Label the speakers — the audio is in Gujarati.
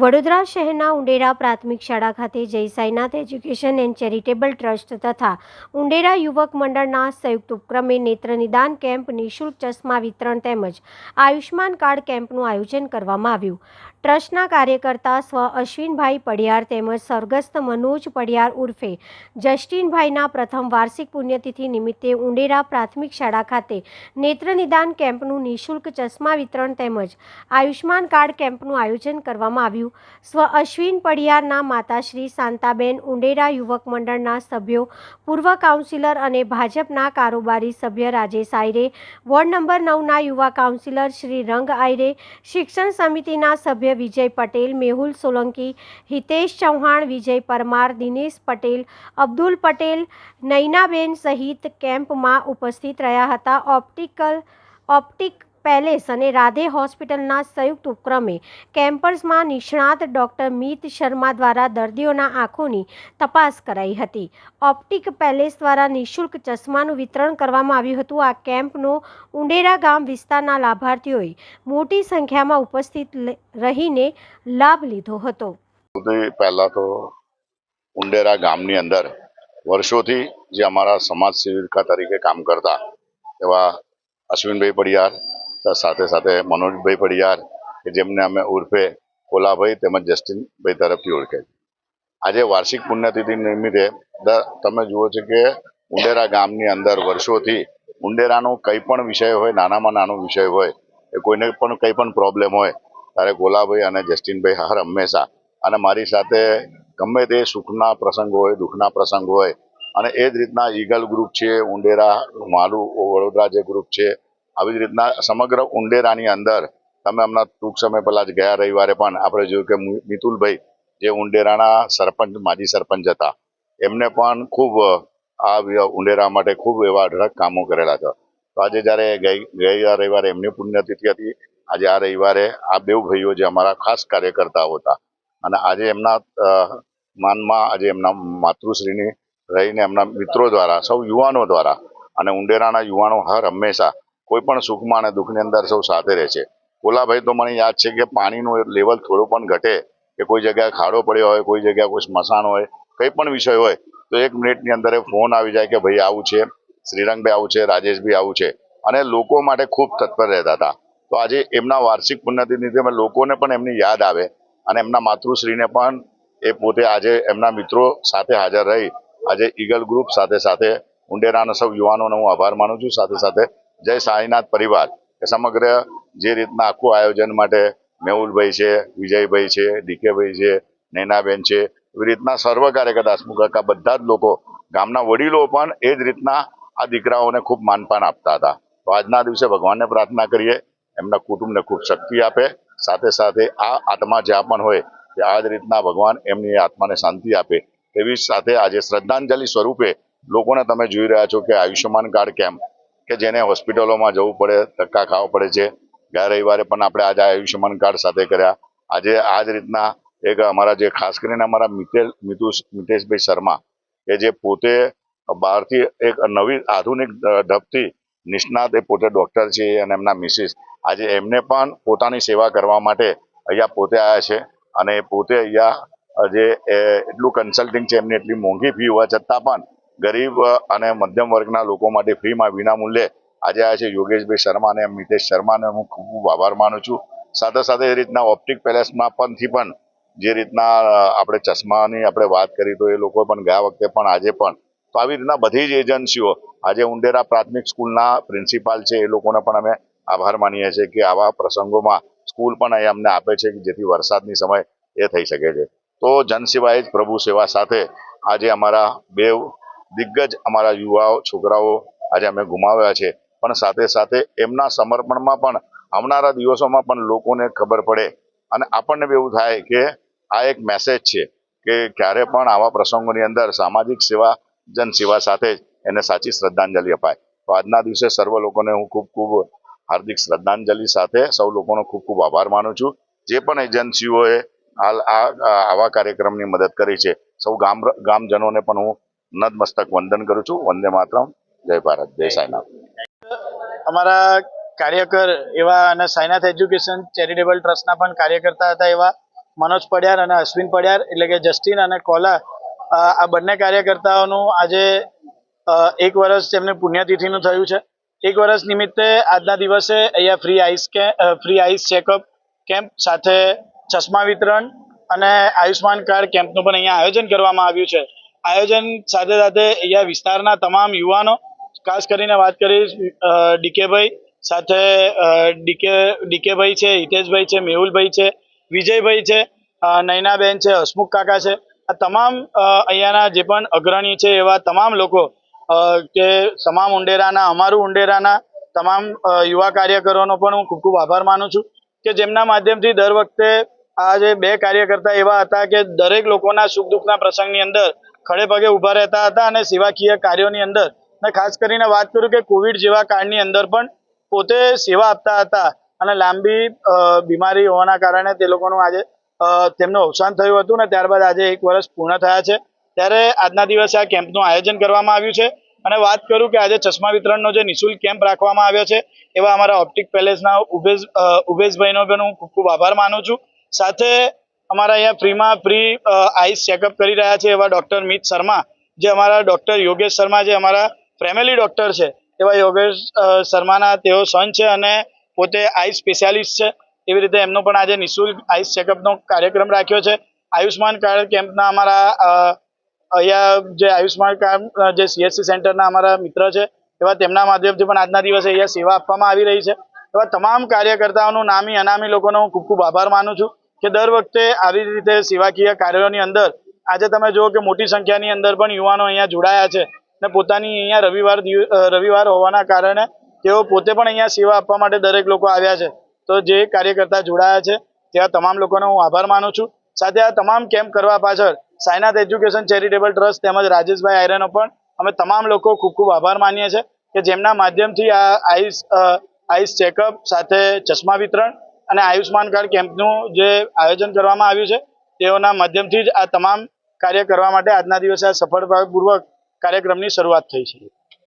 Speaker 1: વડોદરા શહેરના ઉંડેરા પ્રાથમિક શાળા ખાતે જય Sainath education and charitable trust તથા ઉંડેરા યુવક મંડળના સંયુક્ત ઉપક્રમે નેત્રનિદાન કેમ્પ, નિઃશુલ્ક ચશ્મા વિતરણ તેમજ આયુષ્માન કાર્ડ કેમ્પનું આયોજન કરવામાં આવ્યું। ટ્રસ્ટના કાર્યકર્તા સ્વ અશ્વિનભાઈ પડિયાર તેમજ સ્વર્ગસ્થ મનોજ પડિયાર ઉર્ફે જસ્ટિનભાઈના પ્રથમ વાર્ષિક પુણ્યતિથિ નિમિત્તે ઉંડેરા પ્રાથમિક શાળા ખાતે નેત્રનિદાન કેમ્પનું નિઃશુલ્ક ચશ્મા વિતરણ તેમજ આયુષ્માન કાર્ડ કેમ્પનું આયોજન કરવામાં આવ્યું। સ્વ અશ્વિન પડિયારના માતાશ્રી શાંતાબેન, ઉંડેરા યુવક મંડળના સભ્યો, પૂર્વ કાઉન્સિલર અને ભાજપના કારોબારી સભ્ય રાજેશ આયરે, વોર્ડ નંબર 9ના યુવા કાઉન્સિલર શ્રી રંગ આયરે, શિક્ષણ સમિતિના સભ્ય વિજય પટેલ, મેહુલ સોલંકી, હિતેશ ચૌહાણ, વિજય પરમાર, દિનેશ પટેલ, અબ્દુલ પટેલ, નૈનાબેન સહિત કેમ્પમાં ઉપસ્થિત રહ્યા હતા। ઓપ્ટિક પેલેસ અને રાધે હોસ્પિટલના સંયુક્ત ઉપક્રમે કેમ્પસમાં નિષ્ણાત ડોક્ટર મીત શર્મા દ્વારા દર્દીઓના આંખોની તપાસ કરાઈ હતી। ઓપ્ટિક પેલેસ દ્વારા નિઃશુલ્ક ચશ્માનું વિતરણ કરવામાં આવ્યું હતું। આ કેમ્પનો ઉંડેરા ગામ વિસ્તારના લાભાર્થીઓએ મોટી સંખ્યામાં ઉપસ્થિત રહીને લાભ લીધો હતો।
Speaker 2: પહેલા તો ઉંડેરા ગામની અંદર વર્ષોથી જે અમારા સમાજ સેવિકા તરીકે કામ કરતા એવા અશ્વિનભાઈ પડિયાર, સાથે સાથે મનોજભાઈ પડિયાર કે જેમને અમે ઉર્ફે કોલાભાઈ તેમજ જસ્ટિનભાઈ તરફથી ઓળખે। આજે વાર્ષિક પુણ્યતિથિ નિમિત્તે તમે જુઓ છો કે ઉંડેરા ગામની અંદર વર્ષોથી ઉંડેરાનો કંઈ પણ વિષય હોય, નાનામાં નાનો વિષય હોય, એ કોઈને પણ કંઈ પણ પ્રોબ્લેમ હોય ત્યારે કોલાભાઈ અને જસ્ટિનભાઈ હર હંમેશા અને મારી સાથે ગમે તે સુખના પ્રસંગ હોય, દુઃખના પ્રસંગ હોય અને એ જ રીતના ઈગલ ગ્રુપ છે, ઉંડેરા માલું વડોદરા જે ગ્રુપ છે, આવી જ રીતના સમગ્ર ઉંડેરાની અંદર તમે હમણાં ટૂંક સમય પહેલા જ ગયા રવિવારે પણ આપણે જોયું કે મિતુલભાઈ જે ઉંડેરાના સરપંચ, માજી સરપંચ હતા, એમને પણ ખૂબ આ ઉંડેરા માટે ખૂબ એવા અઢળક કામો કરેલા છે। તો આજે જ્યારે ગયા રવિવારે એમની પુણ્યતિથિ હતી, આજે આ રવિવારે આ બે ભાઈઓ જે અમારા ખાસ કાર્યકર્તાઓ હતા અને આજે એમના માનમાં આજે એમના માતૃશ્રીની રહીને એમના મિત્રો દ્વારા, સૌ યુવાનો દ્વારા અને ઉંડેરાના યુવાનો હર હંમેશા કોઈ પણ સુખમાં અને દુઃખની અંદર સૌ સાથે રહે છે। કોલાભાઈ તો મને યાદ છે કે પાણીનું લેવલ થોડું પણ ઘટે કે કોઈ જગ્યાએ ખાડો પડ્યો હોય, કોઈ જગ્યાએ કોઈ સ્મશાન હોય, કંઈ પણ વિષય હોય તો 1 મિનિટની અંદર એ ફોન આવી જાય કે ભાઈ આવું છે, શ્રીરંગભાઈ આવું છે, રાજેશભાઈ આવું છે અને લોકો માટે ખૂબ તત્પર રહેતા હતા। તો આજે એમના વાર્ષિક પુણ્યતિથિ લોકોને પણ એમની યાદ આવે અને એમના માતૃશ્રીને પણ એ પોતે આજે એમના મિત્રો સાથે હાજર રહી આજે ઈગલ ગ્રુપ સાથે સાથે ઉંડેરાના સૌ યુવાનોનો હું આભાર માનું છું। સાથે સાથે જય સાઈનાથ પરિવાર એ સમગ્ર જે રીતના આખું આયોજન માટે મેહુલભાઈ છે, વિજયભાઈ છે, ડીકેભાઈ છે, નૈનાબેન છે, એવી રીતના સર્વ કાર્યકર્તા હસમુખ બધા જ લોકો, ગામના વડીલો પણ એ જ રીતના આ દીકરાઓને ખૂબ માનપાન આપતા હતા। તો આજના દિવસે ભગવાનને પ્રાર્થના કરીએ એમના કુટુંબને ખૂબ શક્તિ આપે, સાથે સાથે આ આત્મા જ્યાં પણ હોય કે આ જ રીતના ભગવાન એમની આત્માને શાંતિ આપે એવી સાથે આજે શ્રદ્ધાંજલિ સ્વરૂપે લોકોને તમે જોઈ રહ્યા છો કે આયુષ્યમાન કાર્ડ કેમ્પ કે જેને હોસ્પિટલોમાં જવું પડે, ધક્કા ખાવા પડે છે, ગયા રવિવારે પણ આપણે આજે આયુષ્યમાન કાર્ડ સાથે કર્યા। આજે આ જ રીતના એક અમારા જે ખાસ કરીને અમારા મિતેશભાઈ શર્મા કે જે પોતે બહારથી એક નવી આધુનિક ઢબથી નિષ્ણાત, એ પોતે ડૉક્ટર છે અને એમના મિસિસ આજે એમને પણ પોતાની સેવા કરવા માટે અહીંયા પોતે આવ્યા છે અને પોતે અહીંયા જે એટલું કન્સલ્ટિંગ છે, એમની એટલી મોંઘી ફી હોવા છતાં પણ ગરીબ અને મધ્યમ વર્ગના લોકો માટે ફ્રીમાં વિનામૂલ્યે આજે આવ્યા છે યોગેશભાઈ શર્મા અને મિતેશ શર્માને હું ખૂબ ખૂબ આભાર માનું છું। સાથે સાથે એ રીતના ઓપ્ટિક પેલેસમાં પણ જે રીતના આપણે ચશ્માની આપણે વાત કરી તો એ લોકો પણ ગયા વખતે પણ આજે પણ તો આવી રીતના બધી જ એજન્સીઓ આજે ઉંડેરા પ્રાથમિક સ્કૂલના પ્રિન્સિપાલ છે એ લોકોને પણ અમે આભાર માનીએ છીએ કે આવા પ્રસંગોમાં સ્કૂલ પણ અહીં અમને આપે છે કે જેથી વરસાદની સમય એ થઈ શકે છે। તો જનસેવા એ જ પ્રભુ સેવા સાથે આજે અમારા બે દિગ્ગજ અમારા યુવાઓ, છોકરાઓ આજે અમે ગુમાવ્યા છે, પણ સાથે સાથે એમના સમર્પણમાં પણ આવનારા દિવસોમાં પણ લોકોને ખબર પડે અને આપણને બી એવું થાય કે આ એક મેસેજ છે કે ક્યારે પણ આવા પ્રસંગોની અંદર સામાજિક સેવા, જનસેવા સાથે જ એને સાચી શ્રદ્ધાંજલિ અપાય। તો આજના દિવસે સર્વ લોકોને હું ખૂબ ખૂબ હાર્દિક શ્રદ્ધાંજલિ સાથે સૌ લોકોનો ખૂબ ખૂબ આભાર માનું છું। જે પણ એજન્સીઓએ આવા કાર્યક્રમની મદદ કરી છે, સૌ ગામજનોને પણ હું નતમસ્તક વંદન કરું છું। વંદે માતરમ, જય ભારત, જય સાઈનાથ।
Speaker 3: અમારા કાર્યકર એવા અને સાઈનાથ એજ્યુકેશન ચેરિટેબલ ટ્રસ્ટના પણ કાર્યકર્તા હતા એવા મનોજ પડિયાર અને અશ્વિન પડિયાર એટલે કે જસ્ટિન અને કોલા આ બંને કાર્યકર્તાઓનું આજે 1 વર્ષ તેમની પુણ્યતિથિનું થયું છે. 1 વર્ષ નિમિત્તે આજના દિવસે અહીંયા ફ્રી આઈસ ચેકઅપ કેમ્પ સાથે ચશ્મા વિતરણ અને આયુષ્માન કાર્ડ કેમ્પનું પણ અહીંયા આયોજન કરવામાં આવ્યું છે. આયોજન સાથે સાથે અહીંયા વિસ્તારના તમામ યુવાનો, ખાસ કરીને વાત કરીશ ડીકેભાઈ સાથે ડીકેભાઈ છે, હિતેશભાઈ છે, મેહુલભાઈ છે, વિજયભાઈ છે, નૈનાબેન છે, હસમુખ કાકા છે, આ તમામ અહીંયાના જે પણ અગ્રણી છે એવા તમામ લોકો કે તમામ ઉંડેરાના, અમારું ઉંડેરાના તમામ યુવા કાર્યકરોનો પણ હું ખૂબ ખૂબ આભાર માનું છું કે જેમના માધ્યમથી દર વખતે આ જે 2 કાર્યકર્તા એવા હતા કે દરેક લોકોના સુખ દુઃખના પ્રસંગની અંદર ખડે પગે ઊભા રહેતા હતા અને સેવાકીય કાર્યોની અંદર, અને ખાસ કરીને વાત કરું કે કોવિડ જેવા કાળની અંદર પણ પોતે સેવા આપતા હતા અને લાંબી બીમારી હોવાના કારણે તે લોકોનું આજે તેમનું અવસાન થયું હતું ને ત્યારબાદ આજે 1 વર્ષ પૂર્ણ થયા છે. ત્યારે આજના દિવસે આ કેમ્પનું આયોજન કરવામાં આવ્યું છે. અને વાત કરું કે આજે ચશ્મા વિતરણનો જે નિઃશુલ્ક કેમ્પ રાખવામાં આવ્યો છે એવા અમારા ઓપ્ટિક પેલેસના ઉભેશભાઈનો પણ હું ખૂબ ખૂબ આભાર માનું છું. સાથે અમારા અહીંયા ફ્રી આઈસ ચેકઅપ કરી રહ્યા છે એવા ડૉક્ટર મિત શર્મા, જે અમારા ડૉક્ટર યોગેશ શર્મા, જે અમારા ફેમિલી ડૉક્ટર છે એવા યોગેશ શર્માના તેઓ સન છે અને પોતે આઈસ સ્પેશિયાલિસ્ટ છે. એવી રીતે એમનો પણ આજે નિઃશુલ્ક આઈસ ચેકઅપનો કાર્યક્રમ રાખ્યો છે. આયુષ્માન કાર્ડ કેમ્પના અમારા અહીંયા જે આયુષ્માન કાર્ડ જે CHC સેન્ટરના અમારા મિત્ર છે એવા તેમના માધ્યમથી પણ આજના દિવસે અહીંયા સેવા આપવામાં આવી રહી છે. એવા તમામ કાર્યકર્તાઓનું નામી અનામી લોકોનો હું ખૂબ ખૂબ આભાર માનું છું કે દર વખતે આવી રીતે સેવાકીય કાર્યોની અંદર આજે તમે જુઓ કે મોટી સંખ્યાની અંદર પણ યુવાનો અહીંયા જોડાયા છે ને પોતાની અહીંયા રવિવાર હોવાના કારણે તેઓ પોતે પણ અહીંયા સેવા આપવા માટે દરેક લોકો આવ્યા છે. તો જે કાર્યકર્તા જોડાયા છે તેવા તમામ લોકોનો હું આભાર માનું છું. સાથે આ તમામ કેમ્પ કરવા પાછળ સાઈનાથ એજ્યુકેશન ચેરિટેબલ ટ્રસ્ટ તેમજ રાજેશભાઈ આયરેનો પણ અમે તમામ લોકો ખૂબ ખૂબ આભાર માનીએ છીએ કે જેમના માધ્યમથી આ આઈસ ચેકઅપ સાથે ચશ્મા વિતરણ અને આયુષ્માન કાર્ડ કેમ્પનું જે આયોજન કરવામાં આવ્યું છે તેઓના માધ્યમથી જ આ તમામ કાર્ય કરવા માટે આજના દિવસે આ સફળતાપૂર્વક કાર્યક્રમની શરૂઆત થઈ છે.